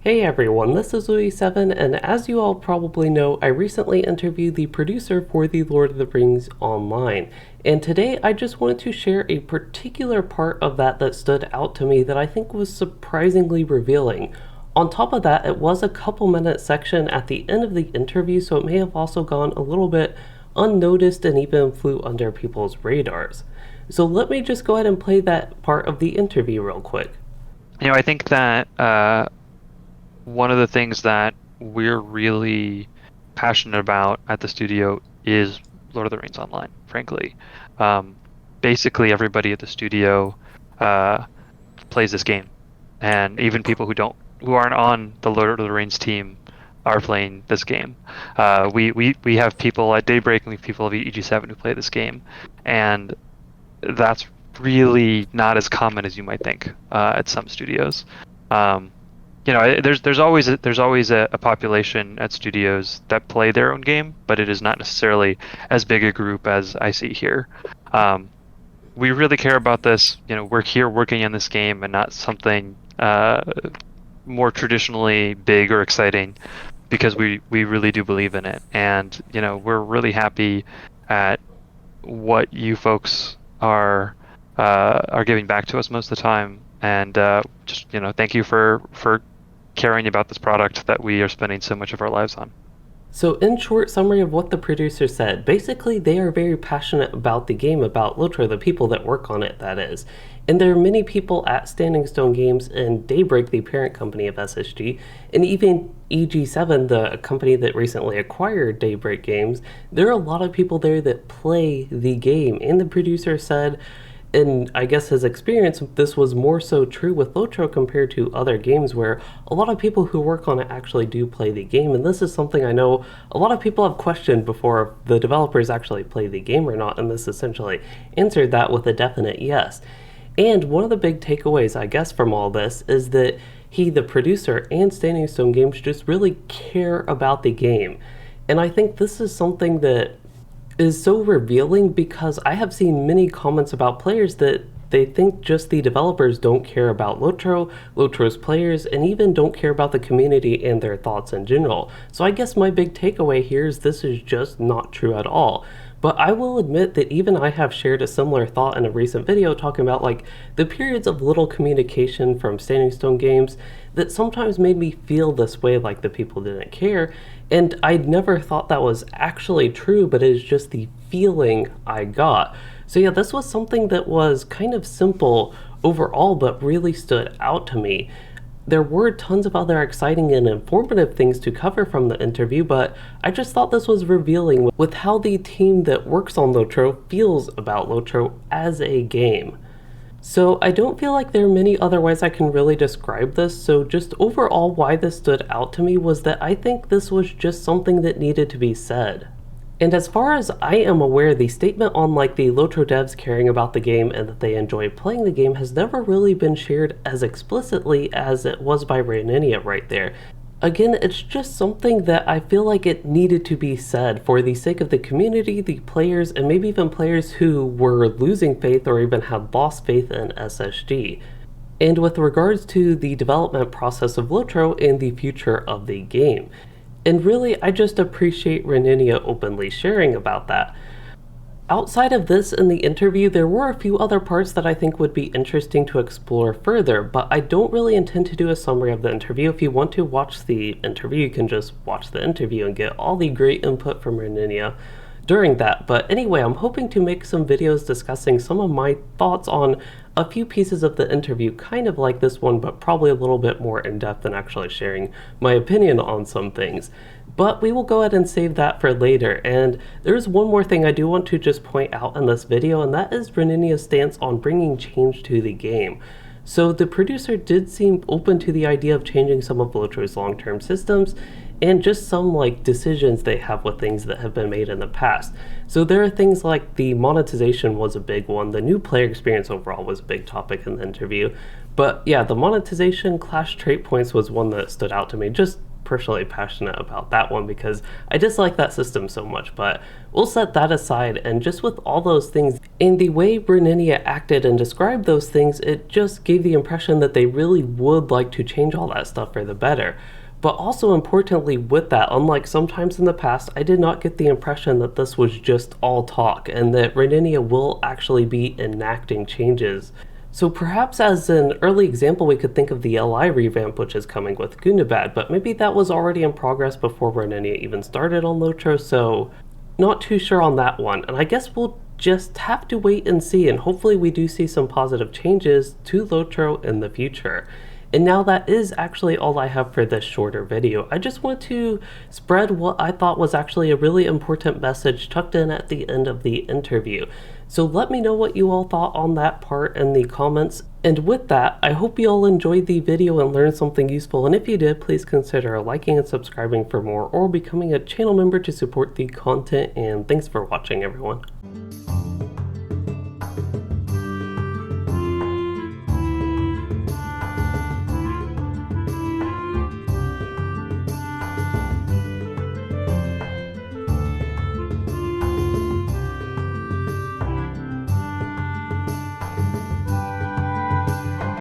Hey everyone, this is EG7, and as you all probably know, I recently interviewed the producer for the Lord of the Rings Online, and today I just wanted to share a particular part of that stood out to me that I think was surprisingly revealing. On top of that, it was a couple minute section at the end of the interview, so it may have also gone a little bit unnoticed and even flew under people's radars. So let me just go ahead and play that part of the interview real quick. I think that one of the things that we're really passionate about at the studio is Lord of the Rings Online, frankly. Um, Basically, everybody at the studio uh, plays this game, and even people who aren't on the Lord of the Rings team are playing this game. We have people at Daybreak and we have people at EG7 who play this game, and that's really not as common as you might think at some studios. Um, there's always a population at studios that play their own game, but it is not necessarily as big a group as I see here. Um, we really care about this. We're here working on this game and not something more traditionally big or exciting because we really do believe in it. And we're really happy at what you folks are giving back to us most of the time. And just thank you for caring about this product that we are spending so much of our lives on. So, in short summary of what the producer said, basically they are very passionate about the game, about LOTRO, the people that work on it, that is. And there are many people at Standing Stone Games and Daybreak, the parent company of SSG, and even EG7, the company that recently acquired Daybreak Games. There are a lot of people there that play the game, and the producer said, in I guess his experience, this was more so true with LOTRO compared to other games where a lot of people who work on it actually do play the game. And this is something I know a lot of people have questioned before the developers actually play the game or not, and this essentially answered that with a definite yes. And one of the big takeaways, I guess, from all this is that he, the producer, and Standing Stone Games just really care about the game. And I think this is something that is so revealing because I have seen many comments about players that they think just the developers don't care about LOTRO, LOTRO's players, and even don't care about the community and their thoughts in general. So I guess my big takeaway here is this is just not true at all. But I will admit that even I have shared a similar thought in a recent video talking about like the periods of little communication from Standing Stone Games that sometimes made me feel this way, like the people didn't care. And I'd never thought that was actually true, but it is just the feeling I got. So yeah, this was something that was kind of simple overall, but really stood out to me. There were tons of other exciting and informative things to cover from the interview, but I just thought this was revealing with how the team that works on LOTRO feels about LOTRO as a game. So I don't feel like there are many other ways I can really describe this, so just overall why this stood out to me was that I think this was just something that needed to be said. And as far as I am aware, the statement on like the LOTRO devs caring about the game and that they enjoy playing the game has never really been shared as explicitly as it was by Raninia right there. Again, it's just something that I feel like it needed to be said for the sake of the community, the players, and maybe even players who were losing faith or even had lost faith in SSG. And with regards to the development process of LOTRO and the future of the game. And really, I just appreciate Raninia openly sharing about that. Outside of this in the interview, there were a few other parts that I think would be interesting to explore further, but I don't really intend to do a summary of the interview. If you want to watch the interview, you can just watch the interview and get all the great input from Raninia during that. But anyway, I'm hoping to make some videos discussing some of my thoughts on a few pieces of the interview, kind of like this one, but probably a little bit more in-depth than actually sharing my opinion on some things. But we will go ahead and save that for later. And there's one more thing I do want to just point out in this video, and that is Raninia's stance on bringing change to the game. So the producer did seem open to the idea of changing some of LOTRO's long-term systems and just some like decisions they have with things that have been made in the past. So there are things like the monetization was a big one, the new player experience overall was a big topic in the interview. But yeah, the monetization clash trait points was one that stood out to me, just personally passionate about that one because I dislike that system so much, but we'll set that aside. And just with all those things and the way Raninia acted and described those things, it just gave the impression that they really would like to change all that stuff for the better. But also importantly with that, unlike sometimes in the past, I did not get the impression that this was just all talk and that Raninia will actually be enacting changes. So perhaps as an early example, we could think of the LI revamp which is coming with Gundabad, but maybe that was already in progress before Raninia even started on LOTRO, so not too sure on that one. And I guess we'll just have to wait and see, and hopefully we do see some positive changes to LOTRO in the future. And now that is actually all I have for this shorter video. I just want to spread what I thought was actually a really important message tucked in at the end of the interview. So let me know what you all thought on that part in the comments. And with that, I hope you all enjoyed the video and learned something useful. And if you did, please consider liking and subscribing for more or becoming a channel member to support the content. And thanks for watching, everyone.